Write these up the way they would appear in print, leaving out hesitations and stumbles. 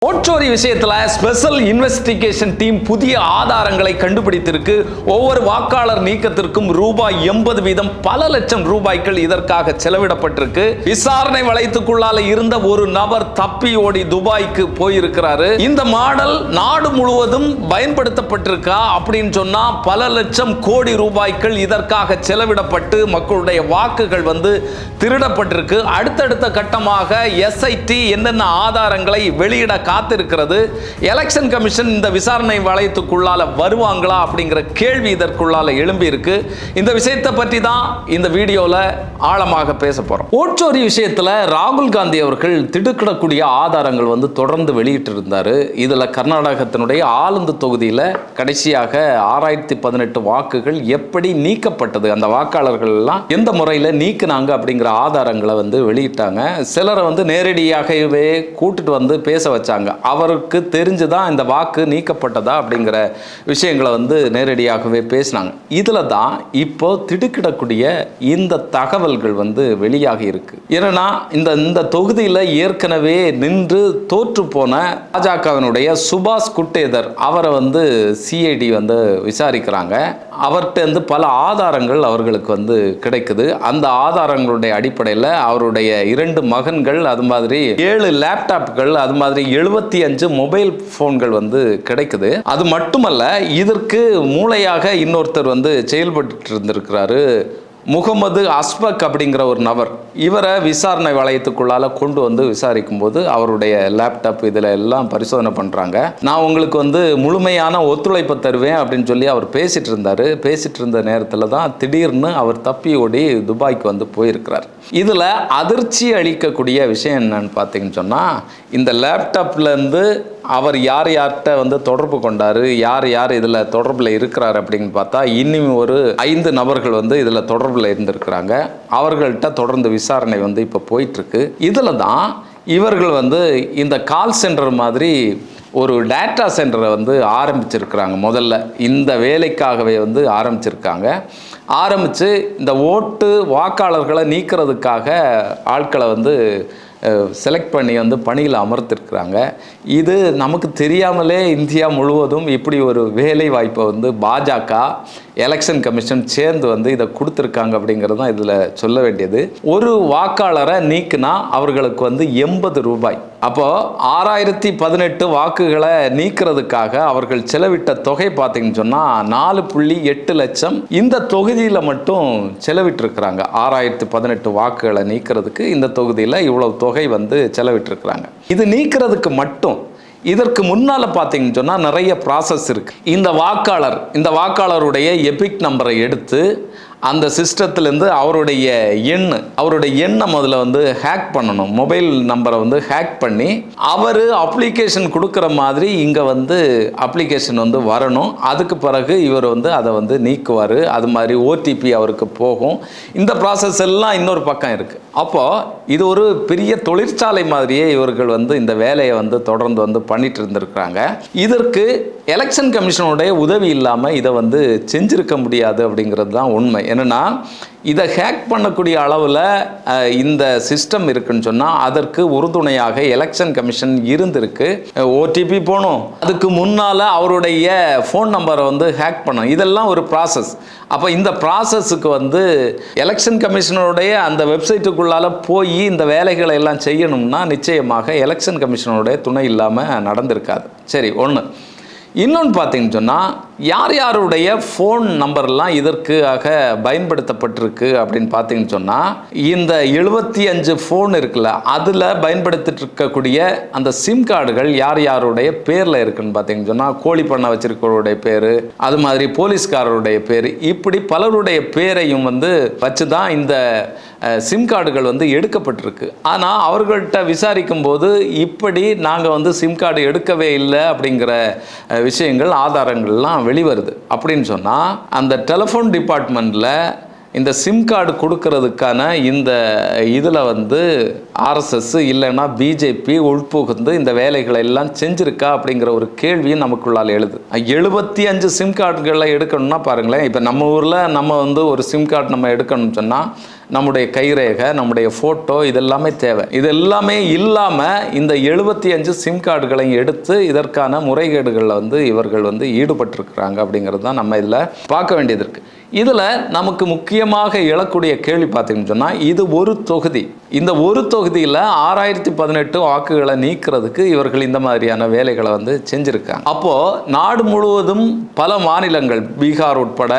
ஓட்சோரி விஷயத்துல special investigation team புதிய ஆதாரங்களை கண்டுபிடித்திருக்கு. ஒவ்வொரு வாக்காளர் நீக்கத்திற்கும் ரூபாய் 80 வீதம் பல லட்சம் ரூபாய்கள் இதற்காக செலவிடப்பட்டிருக்கு. விசாரணை வளையத்துக்குள்ளால இருந்த ஒரு நபர் தப்பி ஓடி துபாய்க்கு போயிருக்கிறாரு. இந்த மாடல் நாடு முழுவதும் பயன்படுத்தப்பட்டிருக்கா அப்படின்னு சொன்னா பல லட்சம் கோடி ரூபாய்கள் இதற்காக செலவிடப்பட்டு மக்களுடைய வாக்குகள் திருடப்பட்டிருக்கு. அடுத்தடுத்த கட்டமாக எஸ்ஐடி என்னென்ன ஆதாரங்களை வெளியிட காத்திருக்கிறது. எலெக்ஷன் கமிஷன் இந்த விசாரணை வளையத்துக்குள்ளால வருவாங்களா அப்படிங்கிற கேள்வி இதற்குள்ளால எழும்பி இருக்கு. இந்த விஷயத்தை பற்றி தான் இந்த வீடியோல ஆழமாக பேச போறோம். ஓட்சோரி விஷயத்துல ராகுல் காந்தி அவர்கள் திடுக்கிடக்கூடிய ஆதாரங்கள் தொடர்ந்து வெளியிட்டு இருந்தாரு. இதுல கர்நாடகத்தினுடைய ஆலந்து தொகுதியில கடைசியாக 6018 வாக்குகள் எப்படி நீக்கப்பட்டது, அந்த வாக்காளர்கள் எல்லாம் எந்த முறையில் நீக்கினாங்க அப்படிங்கிற ஆதாரங்களை வெளியிட்டாங்க. சிலரை நேரடியாகவே கூட்டிட்டு பேச வச்சாங்க. அவருக்கு தெரிஞ்சுதான் இந்த வாக்கு நீக்கப்பட்டதா அப்படிங்கிற விஷயங்களை நேரடியாகவே பேசினாங்க. இதுல தான் இப்போ திடுக்கிடக்கூடிய இந்த தகவல்கள் வெளியாகி இருக்கு. ஏன்னா இந்த தொகுதியில் ஏற்கனவே நின்று தோற்று போன பாஜகவினுடைய சுபாஷ் குட்டேதர் அவரை சிஐடி விசாரிக்கிறாங்க. அவர்கிட்ட பல ஆதாரங்கள் அவர்களுக்கு கிடைக்குது. அந்த ஆதாரங்களுடைய அடிப்படையில் அவருடைய 2 மகன்கள், அது மாதிரி 7 லேப்டாப்கள், அது மாதிரி 75 மொபைல் போன்கள் கிடைக்குது. அது மட்டுமல்ல, இதற்கு மூளையாக இன்னொருத்தர் செயல்பட்டு இருந்திருக்கிறாரு. முகமது அஸ்பக் அப்படிங்கிற ஒரு நபர். இவரை விசாரணை வளையத்துக்குள்ளால கொண்டு விசாரிக்கும் போது அவருடைய லேப்டாப் இதில் எல்லாம் பரிசோதனை பண்ணுறாங்க. நான் உங்களுக்கு முழுமையான ஒத்துழைப்பை தருவேன் அப்படின்னு சொல்லி அவர் பேசிட்டு இருந்தார். பேசிட்டு இருந்த நேரத்தில் தான் திடீர்னு அவர் தப்பி ஓடி துபாய்க்கு போயிருக்கிறார். இதில் அதிர்ச்சி அளிக்கக்கூடிய விஷயம் என்னன்னு பார்த்தீங்கன்னு சொன்னால், இந்த லேப்டாப்லேருந்து அவர் யார்கிட்ட தொடர்பு கொண்டார், யார் இதில் தொடர்பில் இருக்கிறார் அப்படின்னு பார்த்தா இன்னும் ஒரு 5 நபர்கள் இதில் தொடர்பில் இருந்திருக்கிறாங்க. அவர்கள்ட்ட தொடர்ந்து விசாரணை இப்போ போயிட்டுருக்கு. இதில் தான் இவர்கள் இந்த கால் சென்டர் மாதிரி ஒரு டேட்டா சென்டரை ஆரம்பிச்சிருக்கிறாங்க. முதல்ல இந்த வேலைக்காகவே ஆரம்பிச்சிருக்காங்க. ஆரம்பித்து இந்த வாக்காளர்களை நீக்கிறதுக்காக ஆட்களை செலக்ட் பண்ணி பணியில் அமர்த்திருக்கிறாங்க. இது நமக்கு தெரியாமலே இந்தியா முழுவதும் இப்படி ஒரு வேலை வாய்ப்பை பாஜக எலெக்ஷன் கமிஷன் சேர்ந்து இதை கொடுத்துருக்காங்க அப்படிங்கிறது தான் இதில் சொல்ல வேண்டியது. ஒரு வாக்காளரை நீக்கினா அவர்களுக்கு 80 ரூபாய். அப்போது 6018 வாக்குகளை நீக்கிறதுக்காக அவர்கள் செலவிட்ட தொகை பார்த்தீங்கன்னு சொன்னால் 4.8 லட்சம் இந்த தொகுதியில் மட்டும் செலவிட்டிருக்கிறாங்க. 6018 வாக்குகளை நீக்கிறதுக்கு இந்த தொகுதியில் இவ்வளவு தொகை செலவிட்டிருக்கிறாங்க. இது நீக்கிறதுக்கு மட்டும். இதற்கு முன்னால் பார்த்தீங்கன்னு சொன்னால் நிறைய ப்ராசஸ் இருக்குது. இந்த வாக்காளருடைய எபிக் நம்பரை எடுத்து அந்த சிஸ்டத்துலேருந்து அவருடைய எண்ணை முதல்ல ஹேக் பண்ணணும். மொபைல் நம்பரை ஹேக் பண்ணி அவர் அப்ளிகேஷன் கொடுக்குற மாதிரி இங்கே அப்ளிகேஷன் வரணும். அதுக்கு பிறகு இவர் அதை நீக்குவார். அது மாதிரி ஓடிபி அவருக்கு போகும். இந்த ப்ராசஸ் எல்லாம் இன்னொரு பக்கம் இருக்குது. அப்போது இது ஒரு பெரிய தொழிற்சாலை மாதிரியே இவர்கள் இந்த வேலையை தொடர்ந்து பண்ணிட்டு இருந்திருக்கிறாங்க. இதற்கு எலெக்ஷன் கமிஷனுடைய உதவி இல்லாமல் இதை செஞ்சிருக்க முடியாது அப்படிங்கிறது தான் உண்மை. என்னன்னா, இதை ஹேக் பண்ணக்கூடிய அளவில் இந்த சிஸ்டம் இருக்குன்னு சொன்னால் அதற்கு உறுதுணையாக எலெக்ஷன் கமிஷன் இருந்திருக்கு. ஓடிபி போகணும், அதுக்கு முன்னால் அவருடைய ஃபோன் நம்பரை ஹேக் பண்ணணும். இதெல்லாம் ஒரு ப்ராசஸ். அப்போ இந்த ப்ராசஸுக்கு எலெக்ஷன் கமிஷனுடைய அந்த வெப்சைட்டுக்குள்ளால் போய் இந்த வேலைகளை எல்லாம் செய்யணும்னா நிச்சயமாக எலெக்ஷன் கமிஷனுடைய துணை இல்லாமல் நடந்திருக்காது. சரி, ஒன்று. இன்னொன்று பார்த்தீங்கன்னு சொன்னால், யாருடைய ஃபோன் நம்பர்லாம் இதற்காக பயன்படுத்தப்பட்டிருக்கு அப்படின்னு பார்த்தீங்கன்னு சொன்னால், இந்த 75 ஃபோன் இருக்குல்ல, அதில் பயன்படுத்திட்டு இருக்கக்கூடிய அந்த சிம் கார்டுகள் யாருடைய பேரில் இருக்குன்னு பார்த்தீங்கன்னு சொன்னால், கோழி பண்ணை வச்சிருக்கிறவருடைய பேர், அது மாதிரி போலீஸ்காரருடைய பேர், இப்படி பலருடைய பேரையும் வச்சு தான் இந்த சிம் கார்டுகள் எடுக்கப்பட்டிருக்கு. ஆனால் அவர்கள்ட்ட விசாரிக்கும் போது இப்படி நாங்கள் சிம் கார்டு எடுக்கவே இல்லை அப்படிங்கிற விஷயங்கள், ஆதாரங்கள்லாம் வெளிவருது. அப்படின்னு சொன்னால் அந்த டெலிஃபோன் டிபார்ட்மெண்ட்டில் இந்த சிம் கார்டு கொடுக்கறதுக்கான இந்த இதில் ஆர்எஸ்எஸ் இல்லைன்னா பிஜேபி உள்புகுந்து இந்த வேலைகளை எல்லாம் செஞ்சுருக்கா அப்படிங்கிற ஒரு கேள்வியும் நமக்குள்ளால் எழுது. 75 சிம் கார்டுகளை எடுக்கணும்னா பாருங்களேன், இப்போ நம்ம ஊரில் நம்ம ஒரு சிம் கார்டு நம்ம எடுக்கணும்னு சொன்னால் நம்முடைய கைரேகை, நம்முடைய ஃபோட்டோ, இதெல்லாமே தேவை. இது எல்லாமே இல்லாமல் இந்த 75 சிம் கார்டுகளையும் எடுத்து இதற்கான முறைகேடுகளில் வந்து இவர்கள் வந்து ஈடுபட்டிருக்கிறாங்க அப்படிங்கிறது தான் நம்ம இதில் பார்க்க வேண்டியது இருக்குது. இதில் நமக்கு முக்கியமாக எழக்கூடிய கேள்வி பார்த்தீங்கன்னு சொன்னால், இது ஒரு தொகுதி. இந்த ஒரு தொகுதியில் 6018 வாக்குகளை நீக்கிறதுக்கு இவர்கள் இந்த மாதிரியான வேலைகளை வந்து செஞ்சுருக்காங்க. அப்போது நாடு முழுவதும் பல மாநிலங்கள், பீகார் உட்பட,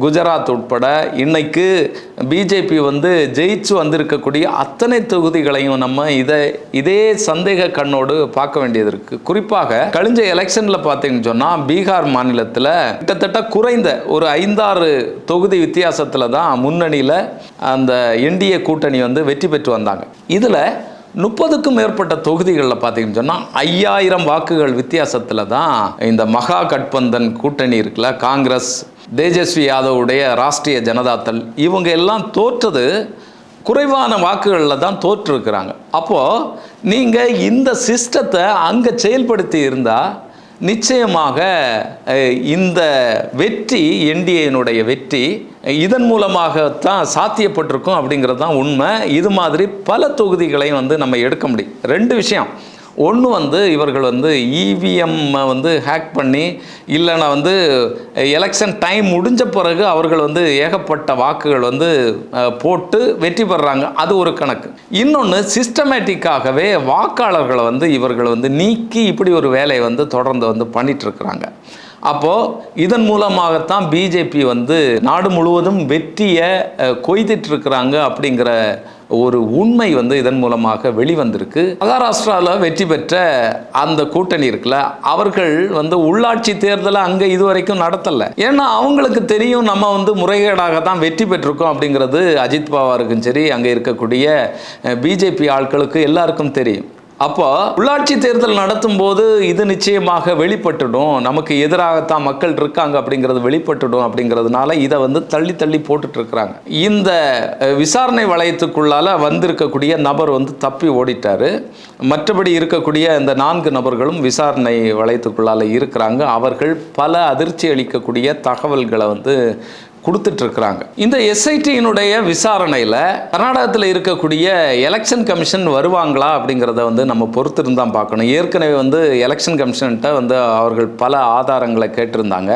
குஜராத் உட்பட, இன்னைக்கு பிஜேபி வந்து ஜெயிச்சு வந்திருக்கக்கூடிய அத்தனை தொகுதிகளையும் நம்ம இதே சந்தேக கண்ணோடு பார்க்க வேண்டியது இருக்குது. குறிப்பாக கழிஞ்ச எலெக்ஷனில் பார்த்தீங்கன்னு சொன்னால், பீகார் மாநிலத்தில் கிட்டத்தட்ட குறைந்த ஒரு 5-6 தொகுதி வித்தியாசத்தில் தான் முன்னணியில் அந்த என்டிஏ கூட்டணி வந்து வெற்றி பெற்று வந்தாங்க. இதில் 30க்கும் மேற்பட்ட தொகுதிகளில் பார்த்தீங்கன்னு சொன்னால் 5000 வாக்குகள் வித்தியாசத்தில் தான் இந்த மகா கட்பந்தன் கூட்டணி இருக்குல்ல, காங்கிரஸ், தேஜஸ்வி யாதவுடைய ராஷ்ட்ரிய ஜனதாதள், இவங்க எல்லாம் தோற்றது குறைவான வாக்குகளில் தான் தோற்றுருக்கிறாங்க. அப்போது நீங்கள் இந்த சிஸ்டத்தை அங்கே செயல்படுத்தி இருந்தால் நிச்சயமாக இந்த வெற்றி, என்டிஏனுடைய வெற்றி இதன் மூலமாகத்தான் சாத்தியப்பட்டிருக்கும் அப்படிங்கிறது தான் உண்மை. இது மாதிரி பல தொகுதிகளையும் வந்து நம்ம எடுக்க முடியும். 2 விஷயம். ஒன்று வந்து இவர்கள் வந்து இவிஎம் வந்து ஹேக் பண்ணி, இல்லைன்னா வந்து எலெக்ஷன் டைம் முடிஞ்ச பிறகு அவர்கள் வந்து ஏகப்பட்ட வாக்குகள் வந்து போட்டு வெற்றி பெறுறாங்க, அது ஒரு கணக்கு. இன்னொன்று, சிஸ்டமேட்டிக்காகவே வாக்காளர்களை வந்து இவர்கள் வந்து நீக்கி இப்படி ஒரு வேலையை வந்து தொடர்ந்து வந்து பண்ணிகிட்ருக்குறாங்க. அப்போது இதன் மூலமாகத்தான் பிஜேபி வந்து நாடு முழுவதும் வெற்றியை கொய்திட்டுருக்குறாங்க அப்படிங்கிற ஒரு உண்மை வந்து இதன் மூலமாக வெளிவந்திருக்கு. மகாராஷ்டிராவில் வெற்றி பெற்ற அந்த கூட்டணி இருக்குல்ல, அவர்கள் வந்து உள்ளாட்சி தேர்தலை அங்கே இதுவரைக்கும் நடத்தலை. ஏன்னா அவங்களுக்கு தெரியும் நம்ம வந்து முறைகேடாக தான் வெற்றி பெற்றிருக்கோம் அப்படிங்கிறது. அஜித் பவாருக்கும் சரி, அங்கே இருக்கக்கூடிய பிஜேபி ஆட்களுக்கு எல்லாருக்கும் தெரியும். அப்போ உள்ளாட்சி தேர்தல் நடத்தும் போது இது நிச்சயமாக வெளிப்பட்டுடும், நமக்கு எதிராகத்தான் மக்கள் இருக்காங்க அப்படிங்கிறது வெளிப்பட்டுடும் அப்படிங்கிறதுனால இதை வந்து தள்ளி தள்ளி போட்டுட்டு இருக்கிறாங்க. இந்த விசாரணை வளையத்துக்குள்ளால வந்திருக்கக்கூடிய நபர் வந்து தப்பி ஓடிட்டாரு. மற்றபடி இருக்கக்கூடிய இந்த 4 நபர்களும் விசாரணை வளையத்துக்குள்ளால இருக்கிறாங்க. அவர்கள் பல அதிர்ச்சி அளிக்கக்கூடிய தகவல்களை வந்து கொடுத்துட்ருக்குறாங்க. இந்த எஸ்ஐடியினுடைய விசாரணையில் கர்நாடகத்தில் இருக்கக்கூடிய எலெக்ஷன் கமிஷன் வருவாங்களா அப்படிங்கிறத வந்து நம்ம பொறுத்திருந்தான் பார்க்கணும். ஏற்கனவே வந்து எலெக்ஷன் கமிஷன்கிட்ட வந்து அவர்கள் பல ஆதாரங்களை கேட்டிருந்தாங்க.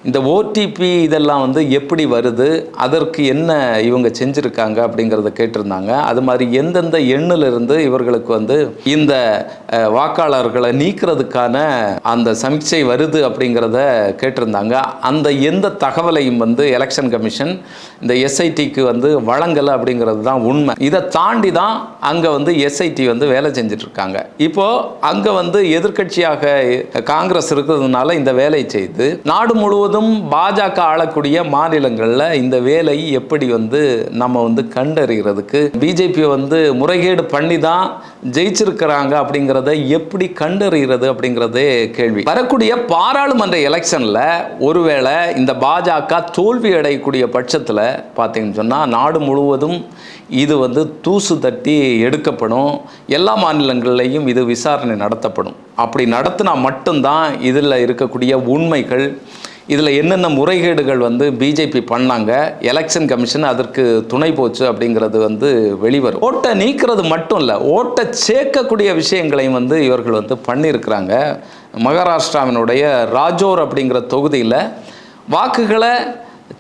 இந்த ஓடிபி இதெல்லாம் வந்து எப்படி வருது, அதற்கு என்ன இவங்க செஞ்சுருக்காங்க அப்படிங்கிறத கேட்டிருந்தாங்க. அது மாதிரி எந்தெந்த எண்ணிலிருந்து இவர்களுக்கு வந்து இந்த வாக்காளர்களை நீக்கிறதுக்கான அந்த சமீட்சை வருது அப்படிங்கிறத கேட்டிருந்தாங்க. அந்த எந்த தகவலையும் வந்து எலெக்ஷன் கமிஷன் இந்த எஸ்ஐடிக்கு வந்து வழங்கலை அப்படிங்கிறது தான் உண்மை. இதை தாண்டி தான் அங்கே வந்து எஸ்ஐடி வந்து வேலை செஞ்சிட்ருக்காங்க. இப்போது அங்கே வந்து எதிர்க்கட்சியாக காங்கிரஸ் இருக்கிறதுனால இந்த வேலை செய்து நாடு முழுவதும் பாஜக ஆளக்கூடிய மாநிலங்களில் இந்த வேலை எப்படி வந்து நம்ம வந்து கண்டறிகிறதுக்கு, பிஜேபி வந்து முறைகேடு பண்ணி தான் ஜெயிச்சிருக்கிறாங்க அப்படிங்கிறத எப்படி கண்டறிகிறது அப்படிங்கிறதே கேள்வி. வரக்கூடிய பாராளுமன்ற எலெக்ஷனில் ஒருவேளை இந்த பாஜக தோல்வி அடையக்கூடிய பட்சத்தில் பார்த்தீங்கன்னு சொன்னால் நாடு முழுவதும் இது வந்து தூசு தட்டி எடுக்கப்படும். எல்லா மாநிலங்கள்லையும் இது விசாரணை நடத்தப்படும். அப்படி நடத்தினா மட்டும்தான் இதில் இருக்கக்கூடிய உண்மைகள், இதில் என்னென்ன முறைகேடுகள் வந்து பிஜேபி பண்ணாங்க, எலெக்ஷன் கமிஷன் அதற்கு துணை போச்சு அப்படிங்கிறது வந்து வெளிவரும். ஓட்டை நீக்கிறது மட்டும் இல்லை, ஓட்டை சேர்க்கக்கூடிய விஷயங்களையும் வந்து இவர்கள் வந்து பண்ணியிருக்கிறாங்க. மகாராஷ்டிராவினுடைய ராஜோர் அப்படிங்கிற தொகுதியில் வாக்குகளை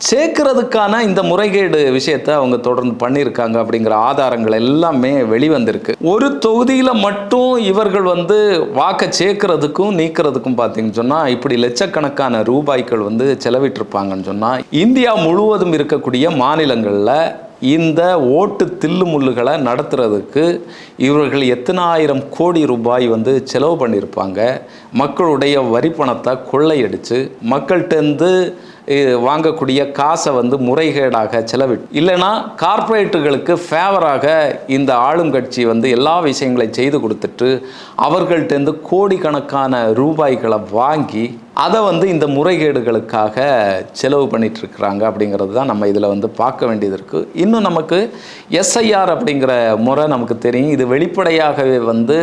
சேர்க்கிறதுக்கான இந்த முறைகேடு விஷயத்தை அவங்க தொடர்ந்து பண்ணியிருக்காங்க அப்படிங்கிற ஆதாரங்கள் எல்லாமே வெளிவந்திருக்கு. ஒரு தொகுதியில் மட்டும் இவர்கள் வந்து வாக்கை சேர்க்கிறதுக்கும் நீக்கிறதுக்கும் பார்த்தீங்கன்னு சொன்னால் இப்படி லட்சக்கணக்கான ரூபாய்கள் வந்து செலவிட்டிருப்பாங்கன்னு சொன்னால், இந்தியா முழுவதும் இருக்கக்கூடிய மாநிலங்களில் இந்த ஓட்டு தில்லுமுள்ளுகளை நடத்துறதுக்கு இவர்கள் எத்தனை ஆயிரம் கோடி ரூபாய் வந்து செலவு பண்ணியிருப்பாங்க. மக்களுடைய வரி பணத்தை கொள்ளையடித்து மக்கள்கிட்டருந்து வாங்கக்கூடிய காசை வந்து முறைகேடாக செலவிட்டு, இல்லைனா கார்ப்பரேட்டுகளுக்கு ஃபேவராக இந்த ஆளும் கட்சி வந்து எல்லா விஷயங்களையும் செய்து கொடுத்துட்டு அவர்கள்ட்டேருந்து கோடிக்கணக்கான ரூபாய்களை வாங்கி அதை வந்து இந்த முறைகேடுகளுக்காக செலவு பண்ணிட்டு இருக்கிறாங்க அப்படிங்கிறது தான் நம்ம இதில் வந்து பார்க்க வேண்டியது இருக்குது. இன்னும் நமக்கு எஸ்ஐஆர் அப்படிங்கிற முறை நமக்கு தெரியும். இது வெளிப்படையாகவே வந்து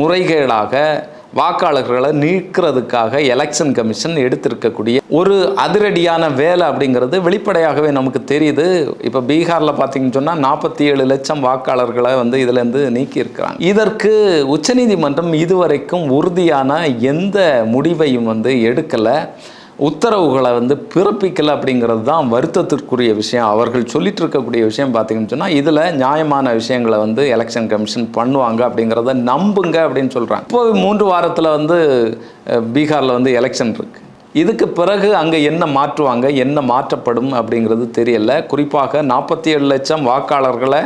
முறைகேடாக வாக்காளர்களை நீக்கிறதுக்காக எலெக்ஷன் கமிஷன் எடுத்திருக்கக்கூடிய ஒரு அதிரடியான வேலை அப்படிங்கிறது வெளிப்படையாகவே நமக்கு தெரியுது. இப்போ பீகாரில் பார்த்தீங்கன்னு சொன்னால் 47 லட்சம் வாக்காளர்களை இதிலேருந்து நீக்கியிருக்கிறாங்க. இதற்கு உச்சநீதிமன்றம் இதுவரைக்கும் உறுதியான எந்த முடிவையும் எடுக்கலை, உத்தரவுகளை பிறப்பிக்கலை அப்படிங்கிறது தான் வருத்தத்திற்குரிய விஷயம். அவர்கள் சொல்லிட்டு இருக்கக்கூடிய விஷயம் பார்த்தீங்கன்னு சொன்னால் இதில் நியாயமான விஷயங்களை எலெக்ஷன் கமிஷன் பண்ணுவாங்க அப்படிங்கிறத நம்புங்க அப்படின்னு சொல்கிறாங்க. இப்போ 3 வாரத்தில் பீகாரில் எலெக்ஷன் இருக்குது. இதுக்கு பிறகு அங்கே என்ன மாற்றுவாங்க, என்ன மாற்றப்படும் அப்படிங்கிறது தெரியல. குறிப்பாக 47 லட்சம் வாக்காளர்களை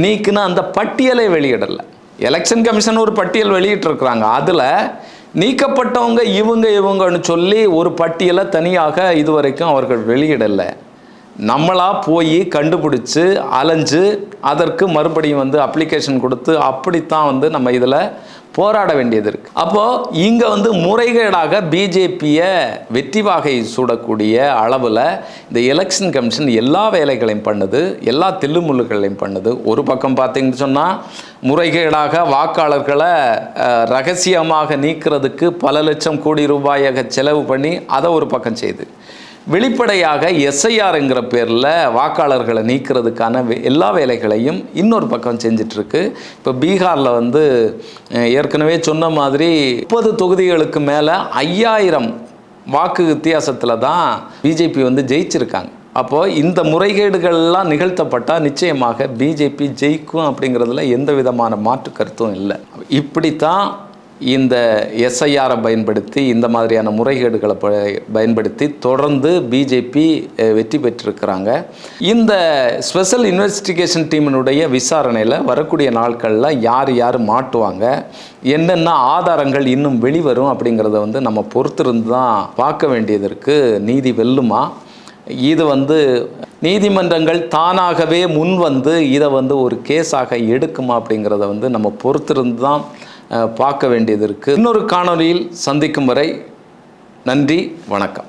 நீக்கின அந்த பட்டியலை வெளியிடலை. எலெக்ஷன் கமிஷன் ஒரு பட்டியல் வெளியிட்டிருக்கிறாங்க. அதில் நீக்கப்பட்டவங்க இவங்கன்னு சொல்லி ஒரு பட்டியலை தனியாக இதுவரைக்கும் அவர்கள் வெளியிடலை. நம்மளா போய் கண்டுபிடிச்சு அலைஞ்சு அதற்கு மறுபடியும் அப்ளிகேஷன் கொடுத்து அப்படித்தான் நம்ம இதில் போராட வேண்டியது இருக்குது. அப்போது இங்கே முறைகேடாக பிஜேபியை வெற்றி வாகை சூடக்கூடிய அளவில் இந்த எலெக்ஷன் கமிஷன் எல்லா வேலைகளையும் பண்ணுது, எல்லா தில்லுமுள்ளுகளையும் பண்ணுது. ஒரு பக்கம் பார்த்தீங்கன்னு சொன்னால் முறைகேடாக வாக்காளர்களை ரகசியமாக நீக்கிறதுக்கு பல லட்சம் கோடி ரூபாயாக செலவு பண்ணி அதை ஒரு பக்கம் செய்து, வெளிப்படையாக எஸ்ஐஆருங்கிற பேரில் வாக்காளர்களை நீக்கிறதுக்கான எல்லா வேலைகளையும் இன்னொரு பக்கம் செஞ்சிட்ருக்கு. இப்போ பீகாரில் ஏற்கனவே சொன்ன மாதிரி 30 தொகுதிகளுக்கு மேலே 5000 வாக்கு வித்தியாசத்தில் தான் பிஜேபி ஜெயிச்சிருக்காங்க. அப்போது இந்த முறைகேடுகள்லாம் நிகழ்த்தப்பட்டால் நிச்சயமாக பிஜேபி ஜெயிக்கும் அப்படிங்கிறதுல எந்த விதமான மாற்று கருத்தும் இல்லை. இப்படித்தான் இந்த எஸ்ஐஆரை பயன்படுத்தி இந்த மாதிரியான முறைகேடுகளை பயன்படுத்தி தொடர்ந்து பிஜேபி வெற்றி பெற்றிருக்கிறாங்க. இந்த ஸ்பெஷல் இன்வெஸ்டிகேஷன் டீமினுடைய விசாரணையில் வரக்கூடிய நாட்களில் யார் மாட்டுவாங்க, என்னென்ன ஆதாரங்கள் இன்னும் வெளிவரும் அப்படிங்கிறத நம்ம பொறுத்திருந்து தான் பார்க்க வேண்டியது இருக்குது. நீதி வெல்லுமா, இது நீதிமன்றங்கள் தானாகவே முன் இதை ஒரு கேஸாக எடுக்குமா அப்படிங்கிறத நம்ம பொறுத்திருந்து தான் பார்க்க வேண்டியது இருக்குது. இன்னொரு காணொலியில் சந்திக்கும் வரை நன்றி, வணக்கம்.